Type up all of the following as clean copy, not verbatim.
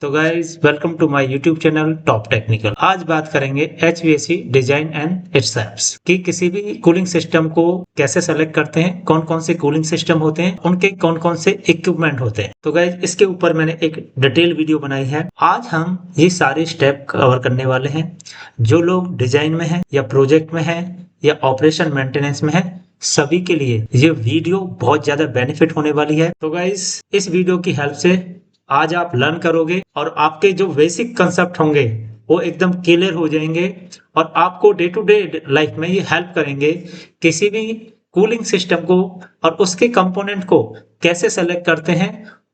तो guys welcome to my YouTube channel top technical. आज बात करेंगे HVAC design and its apps कि किसी भी कूलिंग सिस्टम को कैसे सेलेक्ट करते हैं, कौन कौन से कूलिंग सिस्टम होते हैं, उनके कौन कौन से इक्विपमेंट होते हैं। तो गाइज इसके ऊपर मैंने एक डिटेल वीडियो बनाई है। आज हम ये सारे स्टेप कवर करने वाले हैं। जो लोग डिजाइन में है या प्रोजेक्ट में है या ऑपरेशन मेंटेनेंस में है, सभी के लिए ये वीडियो बहुत ज्यादा बेनिफिट होने वाली है। तो गाइज इस वीडियो की हेल्प से आज आप लर्न करोगे और आपके जो बेसिक कंसेप्ट होंगे वो एकदम क्लियर हो जाएंगे और आपको डे टू डे लाइफ में ये हेल्प करेंगे किसी भी कूलिंग सिस्टम को और उसके कंपोनेंट को कैसे सेलेक्ट करते हैं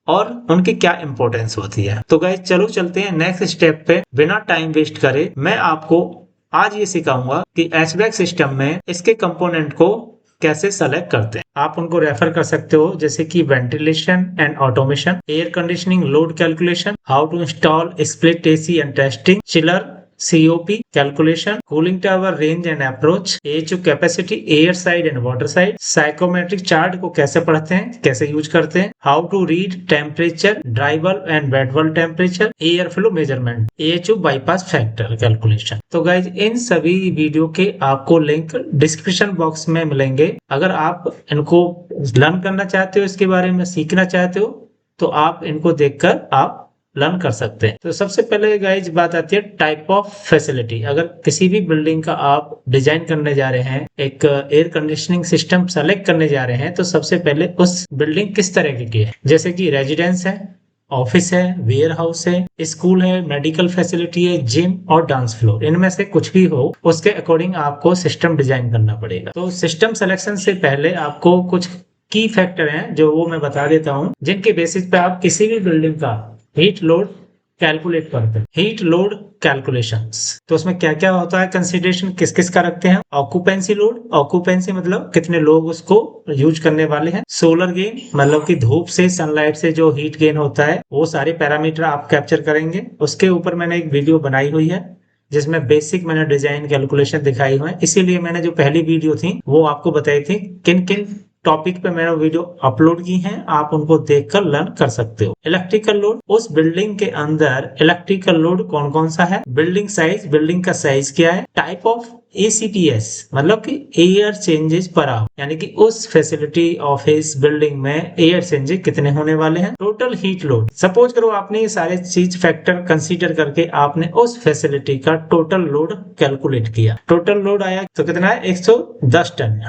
और उनकी क्या इंपॉर्टेंस होती है। तो गाइस चलो चलते हैं नेक्स्ट स्टेप पे। बिना टाइम वेस्ट करे मैं आपको आज ये सिखाऊंगा कि HVAC सिस्टम में इसके कंपोनेंट को कैसे सेलेक्ट करते हैं। आप उनको रेफर कर सकते हो, जैसे कि ventilation and automation, air conditioning load calculation, how to install split AC and testing, chiller COP calculation, cooling tower range and approach, AHU capacity air side and water side, psychometric chart को कैसे पढ़ते हैं, कैसे use करते हैं, how to read temperature, dry bulb and wet bulb temperature, air flow measurement, AHU bypass factor calculation. तो guys इन सभी वीडियो के आपको लिंक डिस्क्रिप्शन बॉक्स में मिलेंगे। अगर आप इनको लर्न करना चाहते हो, इसके बारे में सीखना चाहते हो, तो आप इनको देखकर आप लर्न कर सकते हैं। तो सबसे पहले गाइज बात आती है टाइप ऑफ फैसिलिटी। अगर किसी भी बिल्डिंग का आप डिजाइन करने जा रहे हैं, एक एयर कंडीशनिंग सिस्टम सेलेक्ट करने जा रहे हैं, तो सबसे पहले उस बिल्डिंग किस तरह की है। जैसे कि रेजिडेंस है, ऑफिस है, वेयर हाउस है, स्कूल है, मेडिकल फैसिलिटी है, जिम और डांस फ्लोर, इनमें से कुछ भी हो, उसके अकॉर्डिंग आपको सिस्टम डिजाइन करना पड़ेगा। तो सिस्टम सिलेक्शन से पहले आपको कुछ की फैक्टर हैं जो वो मैं बता देता हूँ, जिनके बेसिस पे आप किसी भी बिल्डिंग का हीट लोड कैलकुलेट करते हैं। हीट लोड कैलकुलेशंस, तो उसमें क्या क्या होता है, कंसीडरेशन किस किस का रखते हैं। ऑक्यूपेंसी लोड, ऑक्यूपेंसी मतलब कितने लोग उसको यूज करने वाले हैं। सोलर गेन मतलब कि धूप से, सनलाइट से जो हीट गेन होता है, वो सारे पैरामीटर आप कैप्चर करेंगे। उसके ऊपर मैंने एक वीडियो बनाई हुई है जिसमें बेसिक मैंने डिजाइन कैलकुलेशन दिखाई हुई है। इसीलिए मैंने जो पहली वीडियो थी वो आपको बताई थी किन किन टॉपिक पे मैंने वीडियो अपलोड की हैं, आप उनको देखकर लर्न कर सकते हो। इलेक्ट्रिकल लोड, उस बिल्डिंग के अंदर इलेक्ट्रिकल लोड कौन कौन सा है। बिल्डिंग साइज, बिल्डिंग का साइज क्या है। टाइप ऑफ ACPS मतलब कि एयर चेंजेस पर आवर, यानी कि उस फैसिलिटी ऑफिस बिल्डिंग में एयर चेंजेस कितने होने वाले हैं। टोटल हीट लोड, सपोज करो आपने ये सारे चीज फैक्टर कंसीडर करके आपने उस फैसिलिटी का टोटल लोड कैलकुलेट किया। टोटल लोड आया तो कितना है, 110 टन,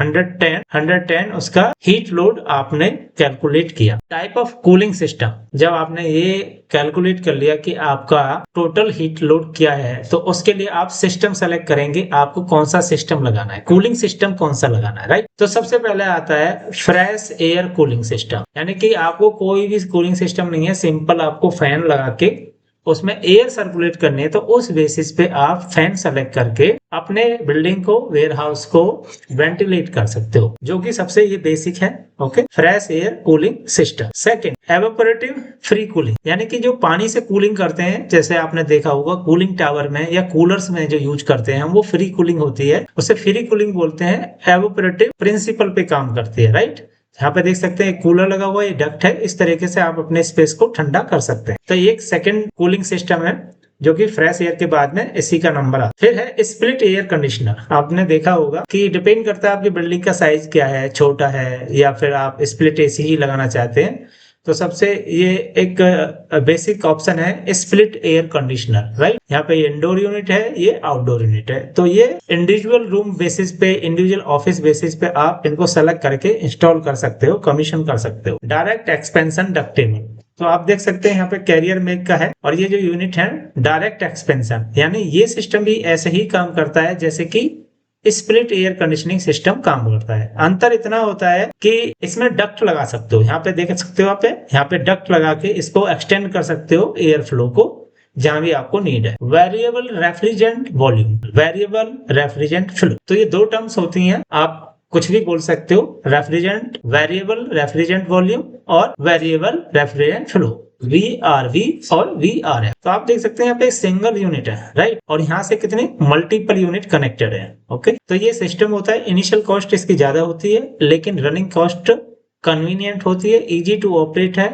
110 उसका हीट लोड आपने कैलकुलेट किया। टाइप ऑफ कूलिंग सिस्टम, जब आपने ये कैलकुलेट कर लिया कि आपका टोटल हीट लोड क्या है, तो उसके लिए आप सिस्टम सेलेक्ट करेंगे, आपको कौन सा सिस्टम लगाना है, कूलिंग सिस्टम कौन सा लगाना है, राइट। तो सबसे पहले आता है फ्रेश एयर कूलिंग सिस्टम, यानी कि आपको कोई भी कूलिंग सिस्टम नहीं है, सिंपल आपको फैन लगा के उसमें एयर सर्कुलेट करनी है। तो उस बेसिस पे आप फैन सेलेक्ट करके अपने बिल्डिंग को, वेयर हाउस को वेंटिलेट कर सकते हो, जो कि सबसे ये बेसिक है। Okay, fresh air cooling system. Second, evaporative free cooling, यानी कि जो पानी से कूलिंग करते हैं, जैसे आपने देखा होगा कूलिंग टावर में या कूलर्स में जो यूज करते हैं वो फ्री कूलिंग होती है, उसे फ्री कूलिंग बोलते हैं। एवापोरेटिव प्रिंसिपल पे काम करती है, राइट। यहाँ पे देख सकते हैं कूलर लगा हुआ है, डक्ट है, इस तरीके से आप अपने स्पेस को ठंडा कर सकते हैं। तो ये एक सेकंड कूलिंग सिस्टम है जो कि फ्रेश एयर के बाद में इसी का नंबर आता। फिर है स्प्लिट एयर कंडीशनर। आपने देखा होगा कि डिपेंड करता है आपकी बिल्डिंग का साइज क्या है, छोटा है या फिर आप स्प्लिट एसी ही लगाना चाहते हैं। तो सबसे ये एक बेसिक ऑप्शन है स्प्लिट एयर कंडीशनर, राइट। यहाँ पे इंडोर यूनिट है, ये आउटडोर यूनिट है। तो ये इंडिविजुअल रूम बेसिस पे, इंडिविजुअल ऑफिस बेसिस पे आप इनको सेलेक्ट करके इंस्टॉल कर सकते हो, कमीशन कर सकते हो। डायरेक्ट एक्सपेंशन डक्टिंग, तो आप देख सकते हैं यहाँ पे कैरियर मेक का है, और ये जो यूनिट है डायरेक्ट एक्सपेंशन, यानी ये सिस्टम भी ऐसे ही काम करता है जैसे कि स्प्लिट एयर कंडीशनिंग सिस्टम काम करता है। अंतर इतना होता है कि इसमें डक्ट लगा सकते हो, यहाँ पे देख सकते हो आप, यहाँ पे डक्ट लगा के इसको एक्सटेंड कर सकते हो एयर फ्लो को जहां भी आपको नीड है। Variable refrigerant volume, variable refrigerant flow, तो ये दो टर्म्स होती हैं, आप कुछ भी बोल सकते हो। रेफ्रिजरेंट, वेरिएबल रेफ्रिजरेंट वॉल्यूम और वेरिएबल रेफ्रिजरेंट फ्लो, VRV और VRF। तो आप देख सकते हैं यहाँ पे सिंगल यूनिट है, राइट, और यहाँ से कितने मल्टीपल यूनिट कनेक्टेड है। ओके, तो ये सिस्टम होता है। इनिशियल कॉस्ट इसकी ज्यादा होती है, लेकिन रनिंग कॉस्ट कन्वीनियंट होती है, इजी टू ऑपरेट है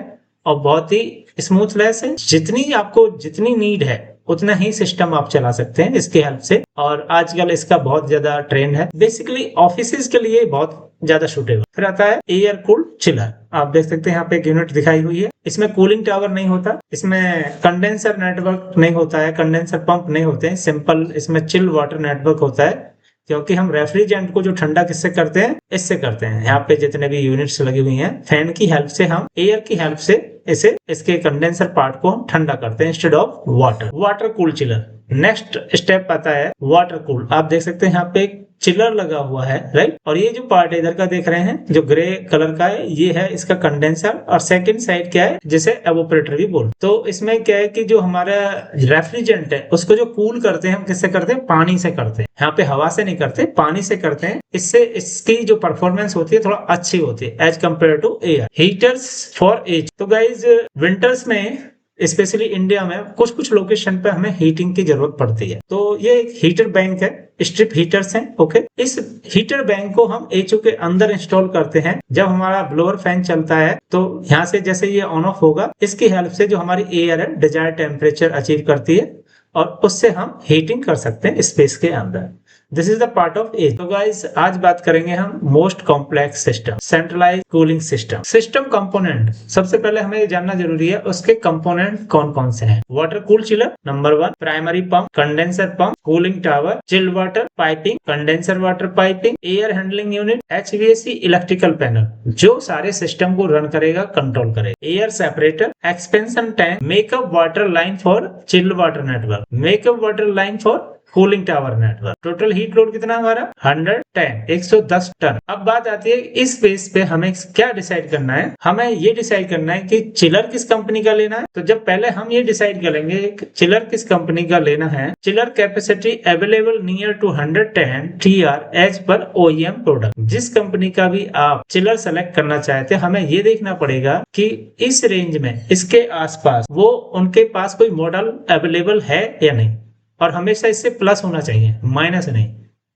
और बहुत ही स्मूथनेस है, जितनी नीड है उतना ही सिस्टम आप चला सकते हैं इसके हेल्प से। और आजकल इसका बहुत ज्यादा ट्रेंड है, बेसिकली ऑफिसेज के लिए बहुत ज्यादा सूटेबल। फिर आता है एयर कूल्ड चिलर। आप देख सकते हैं यहाँ पे एक यूनिट दिखाई हुई है। इसमें कूलिंग टावर नहीं होता, इसमें कंडेंसर नेटवर्क नहीं होता है, कंडेंसर पंप नहीं होते हैं, सिंपल इसमें चिल वाटर नेटवर्क होता है। क्योंकि हम रेफ्रिजरेंट को जो ठंडा किससे करते हैं, इससे करते हैं। यहाँ पे जितने भी यूनिट्स लगी हुई हैं, फैन की हेल्प से, हम एयर की हेल्प से इसके कंडेंसर पार्ट को हम ठंडा करते हैं instead of water cool chiller. Next step आता है वाटर कूल। आप देख सकते हैं यहाँ पे एक चिलर लगा हुआ है, राइट। और ये जो पार्ट इधर का देख रहे हैं जो ग्रे कलर का है, ये है इसका कंडेंसर। और सेकंड साइड क्या है, जिसे एवोपरेटर भी बोलते हैं। तो इसमें क्या है कि जो हमारा रेफ्रिजरेंट है उसको जो कूल करते हैं हम किससे करते हैं, पानी से करते हैं। यहाँ पे हवा से नहीं करते, पानी से करते हैं। इससे इसकी जो परफॉर्मेंस होती है थोड़ा अच्छी होती है as compare to air heaters for as. तो गाइज विंटर्स में स्पेशली इंडिया में कुछ लोकेशन पे हमें हीटिंग की जरूरत पड़ती है। तो ये एक हीटर बैंक है, स्ट्रिप हीटर्स हैं, ओके। इस हीटर बैंक को हम एचओ के अंदर इंस्टॉल करते हैं। जब हमारा ब्लोअर फैन चलता है तो यहाँ से जैसे ये ऑन ऑफ होगा, इसकी हेल्प से जो हमारी एयर है डिजायर्ड टेम्परेचर अचीव करती है और उससे हम हीटिंग कर सकते हैं स्पेस के अंदर। This is the part of as. तो गाइस आज बात करेंगे हम most complex system, centralise cooling system component. सबसे पहले हमें ये जानना जरूरी है उसके कंपोनेंट कौन कौन से हैं। Water cool chiller number 1, primary pump, condenser pump, cooling tower, chilled water piping, condenser water piping, air handling unit, HVAC electrical panel जो सारे सिस्टम को रन करेगा, कंट्रोल करेगा, air separator, expansion tank, makeup water line for chilled water network, makeup water line for cooling tower network. Total heat load कितना हमारा 110 ton. अब बात आती है इस बेस पे हमें क्या डिसाइड करना है। हमें ये डिसाइड करना है कि चिलर किस कंपनी का लेना है। तो जब पहले हम ये डिसाइड करेंगे चिलर किस कंपनी का लेना है, chiller capacity available near to 110 TR as per OEM product. जिस कंपनी का भी आप चिलर सेलेक्ट करना चाहते हैं, हमें ये देखना पड़ेगा कि इस रेंज में, इसके आसपास वो उनके पास कोई मॉडल अवेलेबल है या नहीं। और हमेशा इससे प्लस होना चाहिए, माइनस नहीं,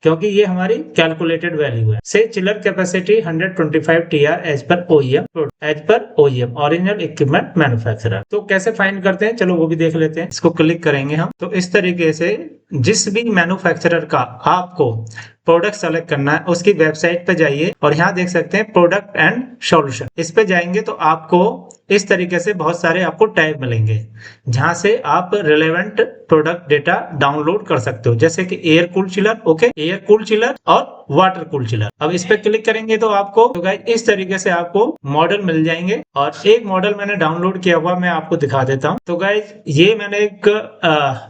क्योंकि ये हमारी कैलकुलेटेड वैल्यू है। से chiller capacity 125 TR as per OEM original equipment manufacturer. तो कैसे फाइंड करते हैं, चलो वो भी देख लेते हैं। इसको क्लिक करेंगे हम। तो इस तरीके से जिस भी मैन्युफैक्चरर का आपको प्रोडक्ट सेलेक्ट करना है उसकी वेबसाइट पे जाइए और यहाँ देख सकते हैं प्रोडक्ट एंड सॉल्यूशन। इस पे जाएंगे तो आपको इस तरीके से बहुत सारे आपको टैब मिलेंगे जहां से आप रिलेवेंट प्रोडक्ट डेटा डाउनलोड कर सकते हो, जैसे कि air cool chiller, okay, air cool chiller और वाटर कूल चिलर। अब इस पे क्लिक करेंगे तो आपको तो गाइस इस तरीके से आपको मॉडल मिल जाएंगे। और एक मॉडल मैंने डाउनलोड किया हुआ, मैं आपको दिखा देता हूँ। तो गाइस ये मैंने एक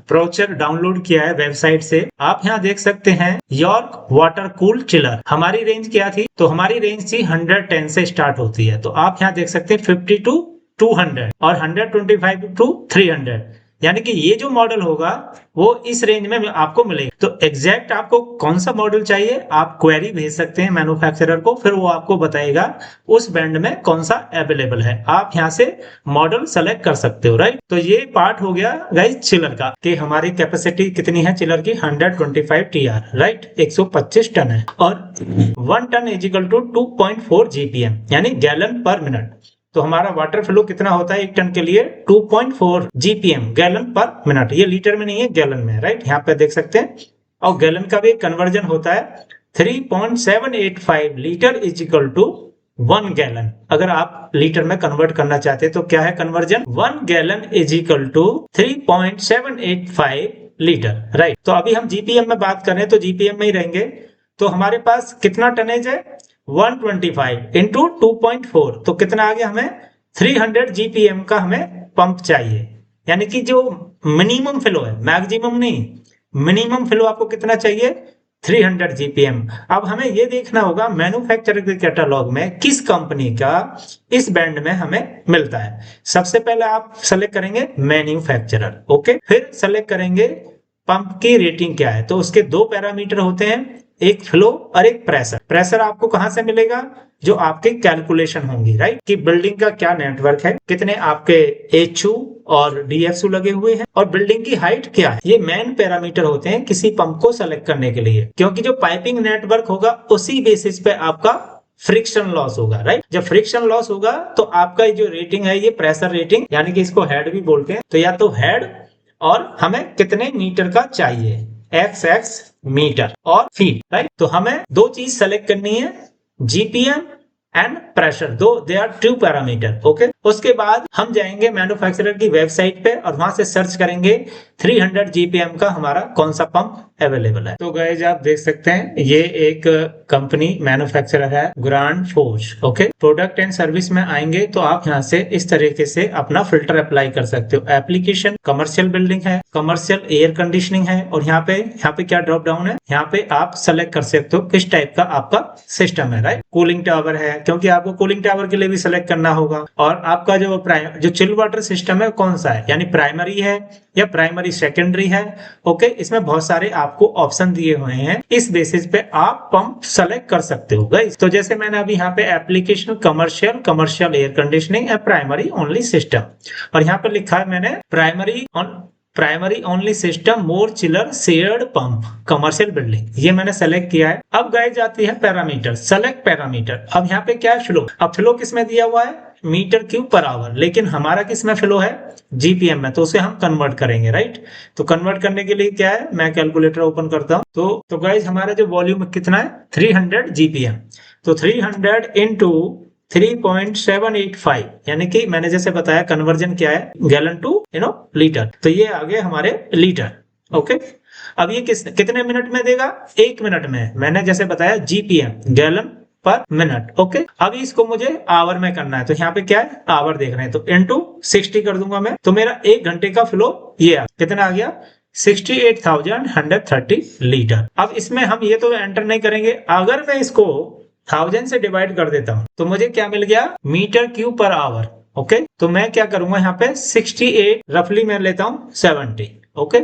ब्राउचर डाउनलोड किया है वेबसाइट से। आप यहाँ देख सकते हैं यॉर्क वाटर कूल चिलर। हमारी रेंज क्या थी, तो हमारी रेंज थी 110 से स्टार्ट होती है। तो आप यहाँ देख सकते हैं 50 to 200 और 125 to 300, यानी कि ये जो मॉडल होगा वो इस रेंज में आपको मिलेगा। तो एग्जैक्ट आपको कौन सा मॉडल चाहिए, आप क्वेरी भेज सकते हैं मैन्युफैक्चरर को, फिर वो आपको बताएगा उस बैंड में कौन सा अवेलेबल है। आप यहाँ से मॉडल सेलेक्ट कर सकते हो, राइट। तो ये पार्ट हो गया गाइस चिलर का, कि हमारी कैपेसिटी कितनी है चिलर की, 125 TR, राइट, 125 टन है। और 1 ton is equal to 2.4 GPM यानी गैलन पर मिनट। तो हमारा वाटर फ्लो कितना होता है 1 टन के लिए, 2.4 GPM गैलन पर मिनट। ये लीटर में नहीं है, गैलन में, राइट, यहाँ पे देख सकते हैं। और गैलन का भी कन्वर्जन होता है 3.785 litre is equal to 1 gallon. अगर आप लीटर में कन्वर्ट करना चाहते हैं तो क्या है conversion, 1 gallon is equal to 3.785 litre, right. तो अभी हम GPM में बात करें तो GPM में ही रहेंगे। तो हमारे पास कितना टनेज है, 125 इंटू 2.4, तो कितना आ गया हमें 300 GPM का हमें पंप चाहिए। यानी कि जो मिनिमम फ्लो है, मैक्सिमम नहीं, मिनिमम फ्लो आपको कितना चाहिए, 300 GPM। अब हमें ये देखना होगा मैन्युफैक्चरर के कैटलॉग में किस कंपनी का इस बैंड में हमें मिलता है। सबसे पहले आप सेलेक्ट करेंगे मैन्युफैक्चरर, ओके। फिर सेलेक्ट करेंगे पंप की रेटिंग क्या है। तो उसके 2 पैरामीटर होते हैं, एक फ्लो और एक प्रेशर। प्रेशर आपको कहां से मिलेगा, जो आपके कैलकुलेशन होंगी, राइट, कि बिल्डिंग का क्या नेटवर्क है, कितने आपके एचयू और डीएफयू लगे हुए हैं और बिल्डिंग की हाइट क्या है। ये मेन पैरामीटर होते हैं किसी पंप को सेलेक्ट करने के लिए, क्योंकि जो पाइपिंग नेटवर्क होगा उसी बेसिस पे आपका फ्रिक्शन लॉस होगा, राइट। जब फ्रिक्शन लॉस होगा तो आपका जो रेटिंग है ये प्रेशर रेटिंग, यानी कि इसको हेड भी बोलते हैं, तो या तो हेड और हमें कितने मीटर का चाहिए, XX मीटर और फीट, राइट। तो हमें दो चीज सेलेक्ट करनी है, जीपीएम एंड प्रेशर, दो they are two parameter, okay. उसके बाद हम जाएंगे मैन्युफैक्चरर की वेबसाइट पे और वहां से सर्च करेंगे 300 जीपीएम का हमारा कौन सा पंप अवेलेबल है। तो गाइस आप देख सकते हैं ये एक कंपनी मैन्युफैक्चरर है grand force, okay. Product and service में आएंगे तो आप यहाँ से इस तरीके से अपना फिल्टर अप्लाई कर सकते हो। एप्लीकेशन कमर्शियल बिल्डिंग है, कमर्शियल एयर कंडीशनिंग है, और यहाँ पे क्या ड्रॉप डाउन है, यहाँ पे आप सेलेक्ट कर सकते हो किस टाइप का आपका सिस्टम है, राइट। कूलिंग टावर है, क्योंकि आपको कूलिंग टावर के लिए भी सिलेक्ट करना होगा। और आपका जो चिल वाटर सिस्टम है कौन सा है, यानी प्राइमरी है या प्राइमरी सेकेंडरी है, ओके। इसमें बहुत सारे आपको ऑप्शन दिए हुए हैं, इस बेसिस पे आप पंप सेलेक्ट कर सकते हो गाइस। तो जैसे मैंने अभी यहाँ पे application commercial air conditioning and primary only system, और यहाँ पे लिखा है मैंने प्राइमरी ओनली सिस्टम मोर chiller shared pump commercial building, ये मैंने सेलेक्ट किया है। अब गाइस जाती है पैरामीटर, सेलेक्ट पैरामीटर। अब यहाँ पे क्या है, फ्लो। अब फ्लो किसमें दिया हुआ है, मीटर क्यूब पर आवर, लेकिन हमारा किसमें फ्लो है, जीपीएम में, तो उसे हम कन्वर्ट करेंगे, राइट। तो कन्वर्ट करने के लिए क्या है, मैं कैलकुलेटर ओपन करता हूं। तो गाइस हमारा जो वॉल्यूम कितना है 300 जीपीएम, तो 300 इंटू 3.785, यानी कि मैंने जैसे बताया कन्वर्जन क्या है, गैलन टू लीटर, तो ये आ गए हमारे लीटर, ओके। अब ये कितने मिनट में देगा, 1 मिनट में। मैंने जैसे बताया GPM gallon per minute, okay. अभी इसको मुझे आवर में करना है, तो यहाँ पे क्या है, आवर देख रहे हैं, तो इंटू 60 कर दूंगा मैं, तो मेरा 1 घंटे का फ्लो ये कितना आ गया, 68,130 लीटर। अब इसमें हम ये तो एंटर नहीं करेंगे, अगर मैं इसको 1000 से डिवाइड कर देता हूं तो मुझे क्या मिल गया, metre cube per hour, okay. तो मैं क्या करूंगा, यहाँ पे 68 रफली मैं लेता हूं 70, ओके।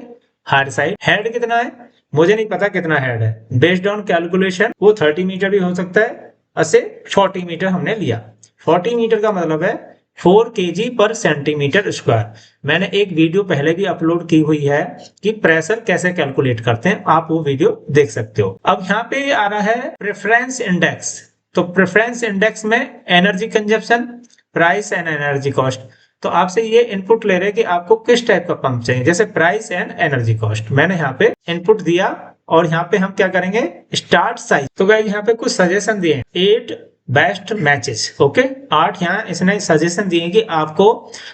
हार्ड साइड हेड कितना है, मुझे नहीं पता कितना हेड है, बेस्ड ऑन कैलकुलेशन वो 30 मीटर भी हो सकता है, ऐसे 40 मीटर हमने लिया। 40 मीटर का मतलब है 4 kg पर सेंटीमीटर स्क्वायर। मैंने एक वीडियो पहले भी अपलोड की हुई है कि प्रेशर कैसे कैलकुलेट करते हैं, आप वो वीडियो देख सकते हो। अब यहाँ पे आ रहा है प्रेफरेंस इंडेक्स, तो प्रेफरेंस इंडेक्स में energy consumption, price and energy cost. तो आपसे ये इनपुट ले रहे हैं कि आपको किस टाइप का पंप चाहिए, जैसे प्राइस एंड एनर्जी कॉस्ट। मैंने यहाँ पे इनपुट दिया और यहाँ पे हम क्या करेंगे, स्टार्ट साइज। तो गाइस यहाँ पे कुछ सजेशन दिए, 8 बेस्ट मैचेस, ओके। 8 यहाँ इसने सजेशन दिए कि आपको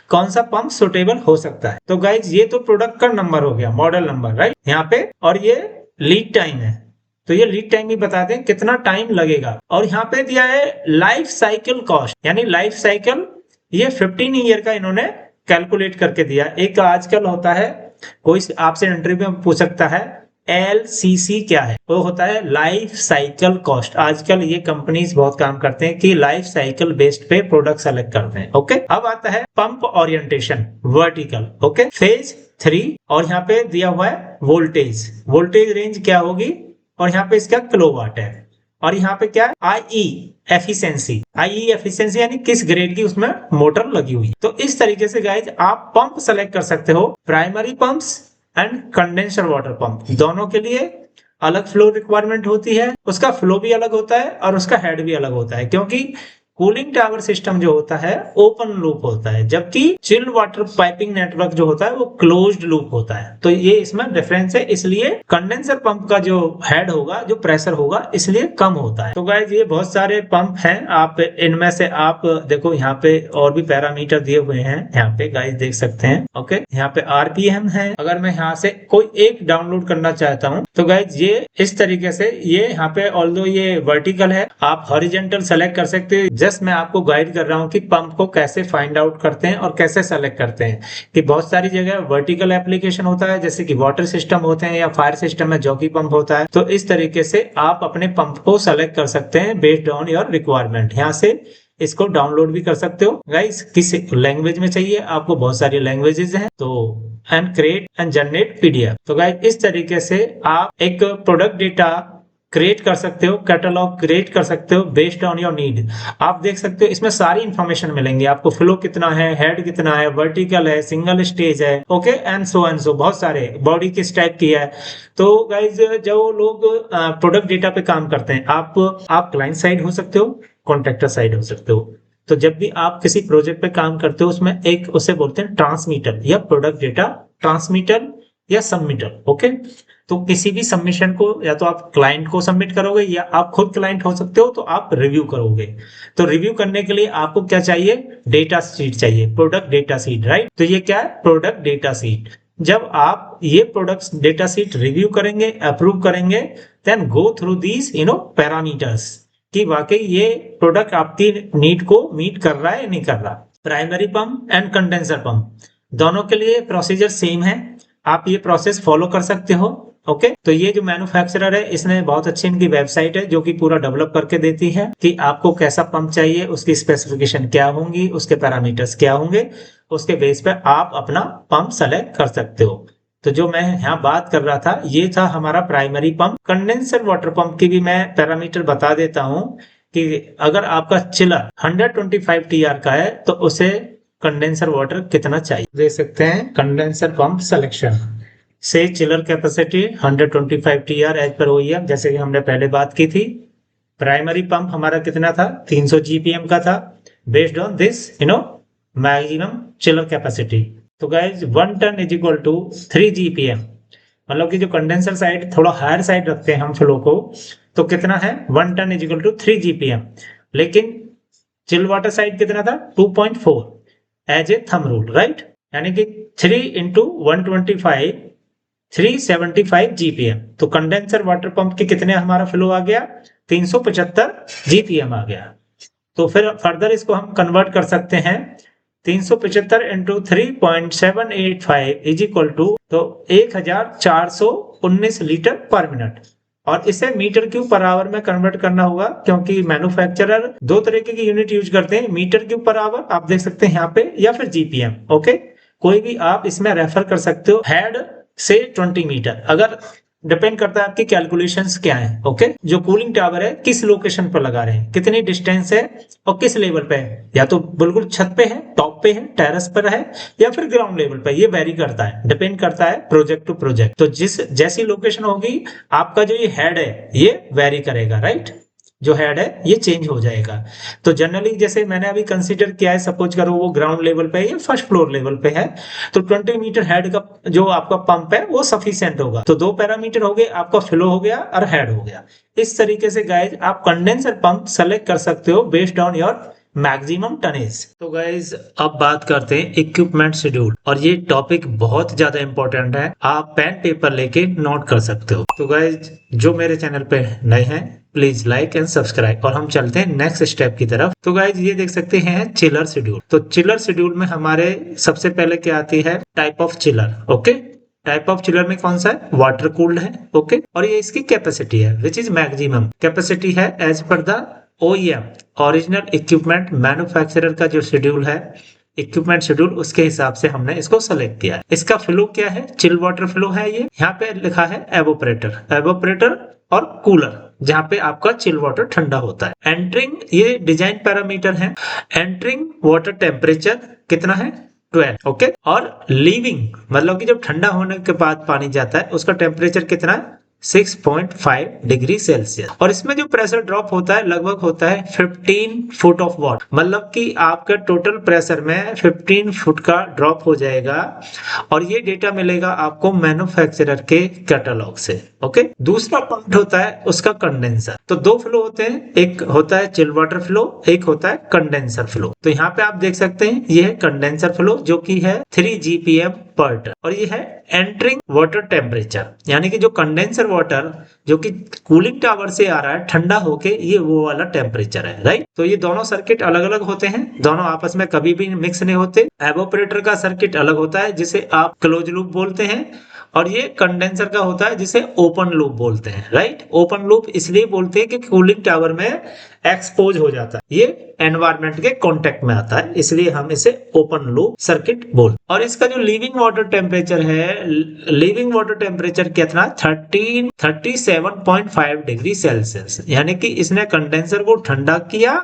कौन सा पंप सुटेबल हो सकता है। तो गाइस ये तो प्रोडक्ट का नंबर हो गया, मॉडल नंबर, राइट, यहाँ पे। और ये लीड टाइम है, तो ये लीड टाइम भी बताते हैं कितना टाइम लगेगा। और यहाँ पे दिया है लाइफ साइकिल कॉस्ट, यानी लाइफ साइकिल ये 15 ईयर का इन्होंने कैलकुलेट करके दिया। एक आजकल होता है, कोई आपसे इंटरव्यू में पूछ सकता है LCC क्या है, वो होता है लाइफ साइकिल कॉस्ट। आजकल ये कंपनीज बहुत काम करते हैं कि लाइफ साइकिल बेस्ड पे प्रोडक्ट सेलेक्ट करते हैं, ओके। अब आता है pump orientation vertical, okay, phase 3, और यहाँ पे दिया हुआ है वोल्टेज रेंज क्या होगी, और यहाँ पे इसका किलोवाट है। और यहाँ पे क्या है, IE एफिशिएंसी यानी किस ग्रेड की उसमें मोटर लगी हुई। तो इस तरीके से गाइज आप पंप सेलेक्ट कर सकते हो, primary pumps and condenser water pump, दोनों के लिए अलग फ्लो रिक्वायरमेंट होती है, उसका फ्लो भी अलग होता है और उसका हेड भी अलग होता है, क्योंकि कूलिंग टावर सिस्टम जो होता है ओपन लूप होता है, जबकि चिल वाटर पाइपिंग नेटवर्क जो होता है वो क्लोज्ड लूप होता है। तो ये इसमें डिफरेंस है, इसलिए कंडेंसर पंप का जो हेड होगा, जो प्रेशर होगा, इसलिए कम होता है। तो गाइज ये बहुत सारे पंप हैं, आप इनमें से आप देखो यहाँ पे और भी पैरामीटर दिए हुए हैं, यहाँ पे गाइज देख सकते हैं, ओके। यहाँ पे RPM है, अगर मैं यहाँ से कोई एक डाउनलोड करना चाहता हूँ तो गाइज ये इस तरीके से, ये यहाँ पे ऑल्दो ये वर्टिकल है, आप हॉरिजॉन्टल सेलेक्ट कर सकते हो। जस्ट मैं आपको गाइड कर रहा हूँ कि पंप को कैसे फाइंड आउट करते हैं और कैसे सेलेक्ट करते हैं, कि बहुत सारी जगह वर्टिकल एप्लीकेशन होता है, जैसे कि वाटर सिस्टम होते हैं या फायर सिस्टम में जॉकी पंप होता है। तो इस तरीके से आप अपने पंप को सेलेक्ट कर सकते हैं बेस्ड ऑन योर रिक्वायरमेंट। यहाँ से इसको डाउनलोड भी कर सकते हो गाइस, किस लैंग्वेज में चाहिए आपको, बहुत सारी लैंग्वेजेस हैं, तो and create and generate PDF। तो गाइस इस तरीके से आप एक प्रोडक्ट डेटा क्रिएट कर सकते हो, कैटलॉग क्रिएट कर सकते हो बेस्ड ऑन योर नीड। आप देख सकते हो इसमें सारी इंफॉर्मेशन मिलेंगी आपको, फ्लो कितना है, हेड कितना है, वर्टिकल है, सिंगल स्टेज है, ओके, एंड सो बहुत सारे, बॉडी किस टाइप की है। तो गाइज जो लोग प्रोडक्ट डेटा पे काम करते हैं, आप क्लाइंट साइड हो सकते हो, कॉन्ट्रैक्टर साइड हो सकते हो। तो जब भी आप किसी प्रोजेक्ट पे काम करते हो उसमें एक उसे बोलते हैं ट्रांसमीटर या प्रोडक्ट डेटा ट्रांसमीटर या सबमीटर। ओके, तो किसी भी सबमिशन को या तो आप क्लाइंट को सबमिट करोगे या आप खुद क्लाइंट हो सकते हो, तो आप रिव्यू करोगे। तो रिव्यू करने के लिए आपको क्या चाहिए? डेटा शीट चाहिए, प्रोडक्ट डेटा शीट, राइट। तो ये क्या है? Product data sheet. जब आप ये प्रोडक्ट डेटा शीट रिव्यू करेंगे, अप्रूव करेंगे, then go through these parameters कि वाकई ये प्रोडक्ट आपकी नीड को मीट कर रहा है या नहीं कर रहा। Primary pump and condenser pump दोनों के लिए प्रोसीजर सेम है, आप ये प्रोसेस फॉलो कर सकते हो। ओके, तो ये जो मैन्युफैक्चरर है इसने बहुत अच्छी इनकी वेबसाइट है जो कि पूरा डेवलप करके देती है कि आपको कैसा पंप चाहिए, उसकी स्पेसिफिकेशन क्या होंगी, उसके पैरामीटर्स क्या होंगे, उसके बेस पे आप अपना पंप सेलेक्ट कर सकते हो। तो जो मैं यहाँ बात कर रहा था ये था हमारा primary pump. Condenser water pump की भी मैं पैरामीटर बता देता हूँ कि अगर आपका चिलर 125 टीआर का है तो उसे कंडेंसर वाटर कितना चाहिए देख सकते हैं। कंडेंसर पंप सिलेक्शन से chiller capacity 125 TR as per OEM, जैसे कि हमने पहले बात की थी। प्राइमरी पंप हमारा कितना था? 300 जीपीएम का था, based on this maximum chiller capacity. तो guys 1 ton is equal to 3 GPM, मतलब कि जो कंडेंसर साइड थोड़ा हायर साइड रखते हैं हम फ्लो को, तो कितना है? 1 ton is equal to 3 GPM. लेकिन चिल वाटर साइड कितना था? 2.4 as a thumb rule, right. यानी कि 3 इंटू 125 375 जीपीएम। तो कंडेंसर वाटर पंप के कितने हमारा फ्लो आ गया? 375 जीपीएम आ गया। तो फिर फर्दर इसको हम कन्वर्ट कर सकते हैं। 375 इंटू 3.785 इज इक्वल टू, तो 1419 लीटर पर मिनट। और इसे मीटर क्यूब पर आवर में कन्वर्ट करना होगा, क्योंकि मैन्युफैक्चरर दो तरीके की यूनिट यूज करते हैं, मीटर क्यूब पर आवर आप देख सकते हैं यहाँ पे, या फिर जीपीएम। ओके, कोई भी आप इसमें रेफर कर सकते हो। हेड से 20 मीटर, अगर डिपेंड करता है आपकी कैलकुलेशंस क्या है। ओके, जो कूलिंग टावर है किस लोकेशन पर लगा रहे हैं, कितनी डिस्टेंस है और किस लेवल पे है, या तो बिल्कुल छत पे है, टॉप पे है, टेरेस पर है, या फिर ग्राउंड लेवल पे, ये वेरी करता है, डिपेंड करता है प्रोजेक्ट टू प्रोजेक्ट। तो जैसी लोकेशन होगी आपका जो ये हेड है ये वेरी करेगा, राइट। जो हेड है ये चेंज हो जाएगा। तो जनरली जैसे मैंने अभी कंसीडर किया है, सपोज करो वो ग्राउंड लेवल पे या फर्स्ट फ्लोर लेवल पे है, तो 20 मीटर हेड का जो आपका पंप है वो सफिशिएंट होगा। तो 2 पैरामीटर हो गए, आपका फ्लो हो गया और हेड हो गया। इस तरीके से गाइज आप कंडेंसर पंप सेलेक्ट कर सकते हो based on your maximum tonnage. तो गाइज अब बात करते हैं इक्विपमेंट शेड्यूल, और ये टॉपिक बहुत ज्यादा इंपॉर्टेंट है, आप पेन पेपर लेके नोट कर सकते हो। तो गाइज जो मेरे चैनल पे नए हैं प्लीज लाइक एंड सब्सक्राइब, और हम चलते हैं नेक्स्ट स्टेप की तरफ। तो गाइज ये देख सकते हैं चिलर शेड्यूल। तो चिलर शेड्यूल में हमारे सबसे पहले क्या आती है? Type of chiller. Okay, type of chiller में कौन सा है? वाटर कूल्ड है। ओके, और ये इसकी कैपेसिटी है विच इज मैक्सिमम कैपेसिटी है as per the OEM original equipment manufacturer का जो शेड्यूल है, इक्विपमेंट शेड्यूल, उसके हिसाब से हमने इसको सेलेक्ट किया है। इसका फ्लो क्या है? चिल वाटर फ्लो है। ये यहाँ पे लिखा है एवोपरेटर और कूलर, जहाँ पे आपका चिल वाटर ठंडा होता है। एंटरिंग, ये डिजाइन पैरामीटर है। एंटरिंग वाटर टेम्परेचर कितना है? 12। ओके, और लीविंग मतलब कि जब ठंडा होने के बाद पानी जाता है उसका टेम्परेचर कितना है? 6.5 डिग्री सेल्सियस। और इसमें जो प्रेशर ड्रॉप होता है लगभग होता है 15 फुट ऑफ वाटर, मतलब कि आपके टोटल प्रेशर में 15 फुट का ड्रॉप हो जाएगा। और ये डेटा मिलेगा आपको मैन्युफैक्चरर के कैटलॉग से। ओके, दूसरा पॉइंट होता है उसका कंडेंसर। तो 2 फ्लो होते हैं, एक होता है चिल वाटर फ्लो, एक होता है कंडेंसर फ्लो। तो यहाँ पे आप देख सकते हैं ये है कंडेंसर फ्लो जो कि है 3 जीपीएम पर टन, और ये है एंटरिंग वाटर टेम्परेचर, यानी कि जो कंडेंसर वाटर जो कि कूलिंग टावर से आ रहा है ठंडा होके, ये वो वाला टेम्परेचर है, राइट। तो ये दोनों सर्किट अलग अलग होते हैं, दोनों आपस में कभी भी मिक्स नहीं होते। एवोपरेटर का सर्किट अलग होता है जिसे आप क्लोज लूप बोलते हैं, और ये कंडेंसर का होता है जिसे ओपन लूप बोलते हैं, राइट। ओपन लूप इसलिए बोलते हैं कि कूलिंग टावर में एक्सपोज हो जाता है, ये एनवायरनमेंट के कांटेक्ट में आता है, इसलिए हम इसे ओपन लूप सर्किट बोलते हैं। और इसका जो लीविंग वाटर टेम्परेचर है, लीविंग वाटर टेम्परेचर कितना? 37.5 डिग्री सेल्सियस, यानी कि इसने कंडेंसर को ठंडा किया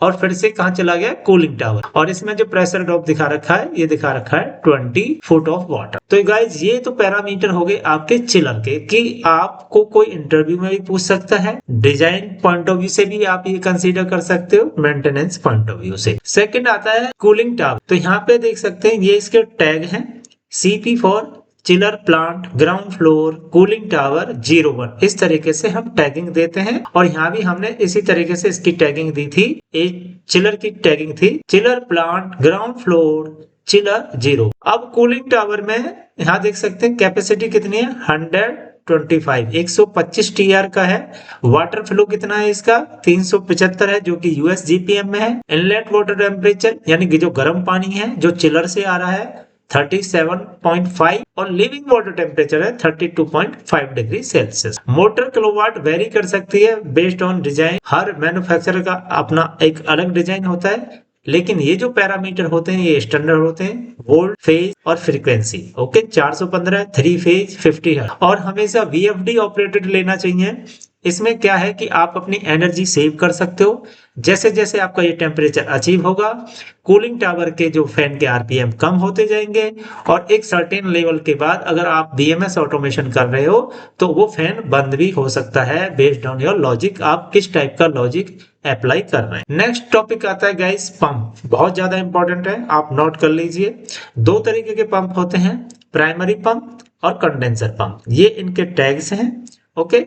और फिर से कहाँ चला गया, कूलिंग टावर। और इसमें जो प्रेशर ड्रॉप दिखा रखा है, ये दिखा रखा है 20 फुट ऑफ वाटर। तो गाइज ये तो पैरामीटर हो गए आपके चिलर के, कि आपको कोई इंटरव्यू में भी पूछ सकता है, डिजाइन पॉइंट ऑफ व्यू से भी आप ये कंसीडर कर सकते हो, मेंटेनेंस पॉइंट ऑफ व्यू से। सेकंड आता है कूलिंग टावर। तो यहाँ पे देख सकते हैं ये इसके टैग हैं, CP for chiller plant, ground floor, cooling tower 01। इस तरीके से हम टैगिंग देते हैं। और यहाँ भी हमने इसी तरीके से इसकी टैगिंग दी थी। एक चिलर की टैगिंग थी, chiller plant, ground floor, chiller 0। अब कूलिंग टावर में यहाँ देख सकते हैं कैपेसिटी कितनी है, 125 TR का है। वाटर फ्लो कितना है इसका, 375 है, जो कि US GPM में है। इनलेट वाटर टेम्परेचर यानी कि जो गर्म पानी है जो चिलर से आ रहा है 37.5 और लिविंग वाटर टेम्परेचर है 32.5 degree Celsius. Motor kilowatt very कर सकती है based on design. Her manufacturer का अपना एक अलग डिजाइन होता है, लेकिन ये जो पैरामीटर होते हैं ये स्टैंडर्ड होते हैं, वोल्ट, फेज और फ्रीक्वेंसी। Okay, 415, 3 phase, 50 hertz. और हमेशा VFD ऑपरेटेड लेना चाहिए। इसमें क्या है कि आप अपनी एनर्जी सेव कर सकते हो। जैसे जैसे आपका ये टेम्परेचर अचीव होगा, कूलिंग टावर के जो फैन के RPM कम होते जाएंगे और एक सर्टेन लेवल के बाद अगर आप BMS ऑटोमेशन कर रहे हो तो वो फैन बंद भी हो सकता है, बेस्ड ऑन योर लॉजिक, आप किस टाइप का लॉजिक अप्लाई कर रहे हैं। नेक्स्ट टॉपिक आता है गाइस पंप। बहुत ज्यादा इंपॉर्टेंट है, आप नोट कर लीजिए। 2 तरीके के पंप होते हैं, प्राइमरी पंप और कंडेंसर पंप। ये इनके टैग्स हैं। ओके,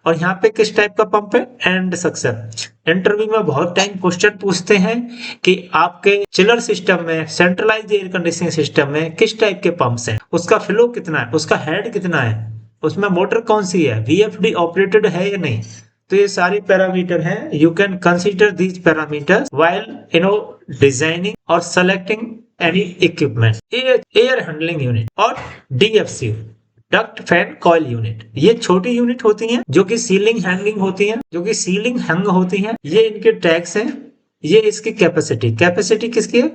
और यहाँ पे किस टाइप का पंप है, एंड सक्शन। इंटरव्यू में बहुत टाइम क्वेश्चन पूछते हैं कि आपके चिलर सिस्टम में, सेंट्रलाइज्ड एयर कंडीशनिंग सिस्टम में किस टाइप के पंप्स हैं, उसका फ्लो कितना है, उसका हेड कितना है, उसमें मोटर कौन सी है, VFD ऑपरेटेड है या नहीं। तो ये सारे पैरामीटर हैं। You can consider these parameters while designing और selecting any equipment. Air handling unit और DFC, duct fan coil unit, ये छोटी यूनिट होती हैं जो कि सीलिंग हैंगिंग होती हैं, हैंग होती हैं। ये इनके टैग्स हैं। ये इसकी कैपेसिटी किसकी है,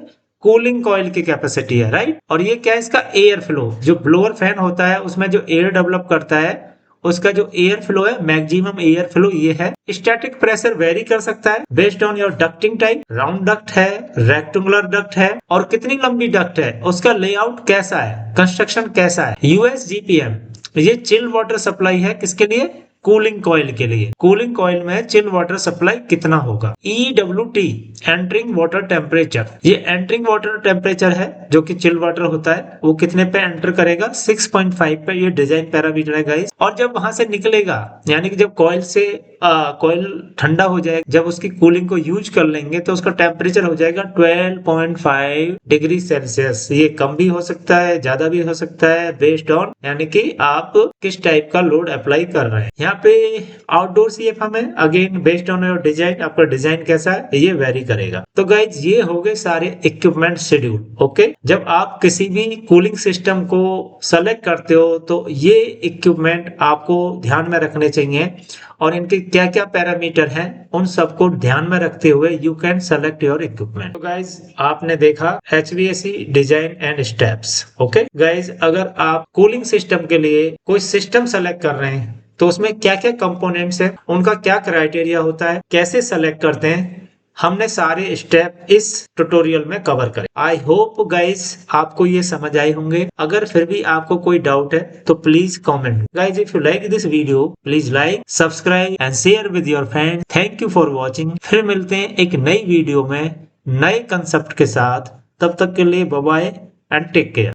कूलिंग कॉइल की कैपेसिटी है, राइट। और ये क्या है, इसका एयर फ्लो, जो ब्लोअर फैन होता है उसमें जो एयर डेवलप करता है उसका जो एयर फ्लो है, मैक्सिमम एयर फ्लो ये है। स्टैटिक प्रेशर वेरी कर सकता है based on your ducting type, round duct है, रेक्टेंगुलर डक्ट है, और कितनी लंबी डक्ट है, उसका लेआउट कैसा है, कंस्ट्रक्शन कैसा है। US GPM, ये चिल वाटर सप्लाई है किसके लिए, कूलिंग कॉइल के लिए। कूलिंग कॉइल में चिल वाटर सप्लाई कितना होगा। EWT, एंटरिंग वाटर टेम्परेचर, ये एंटरिंग वाटर टेम्परेचर है जो कि चिल वाटर होता है, वो कितने पे एंटर करेगा, 6.5 पे। ये डिजाइन पैरामीटर है गाइस। और जब वहां से निकलेगा, यानी कि जब कॉइल से कॉइल ठंडा हो जाएगा, जब उसकी कूलिंग को यूज कर लेंगे तो उसका टेम्परेचर हो जाएगा 12.5 डिग्री सेल्सियस। ये कम भी हो सकता है, ज्यादा भी हो सकता है, बेस्ड ऑन यानी कि आप किस टाइप का लोड अप्लाई कर रहे हैं। यहाँ पे आउटडोर CFM है, again based on your design, आपका डिजाइन कैसा है ये वेरी करेगा। तो गाइज ये हो गए सारे इक्विपमेंट शेड्यूल। ओके, जब आप किसी भी कूलिंग सिस्टम को सेलेक्ट करते हो तो ये इक्विपमेंट आपको ध्यान में रखने चाहिए, और इनके क्या क्या पैरामीटर हैं उन सबको ध्यान में रखते हुए you can select your equipment. तो गाइज आपने देखा HVAC design and steps. Okay guys, अगर आप कूलिंग सिस्टम के लिए कोई सिस्टम सेलेक्ट कर रहे हैं तो उसमें क्या क्या कंपोनेंट्स हैं, उनका क्या क्राइटेरिया होता है, कैसे सेलेक्ट करते हैं, हमने सारे स्टेप इस ट्यूटोरियल में कवर करे। आई होप गाइज आपको ये समझ आए होंगे। अगर फिर भी आपको कोई डाउट है तो please comment. Guys if you like this video please like, subscribe and share with your friend. Thank you for watching. फिर मिलते हैं एक नई वीडियो में नए कंसेप्ट के साथ। तब तक के लिए bye bye and take care.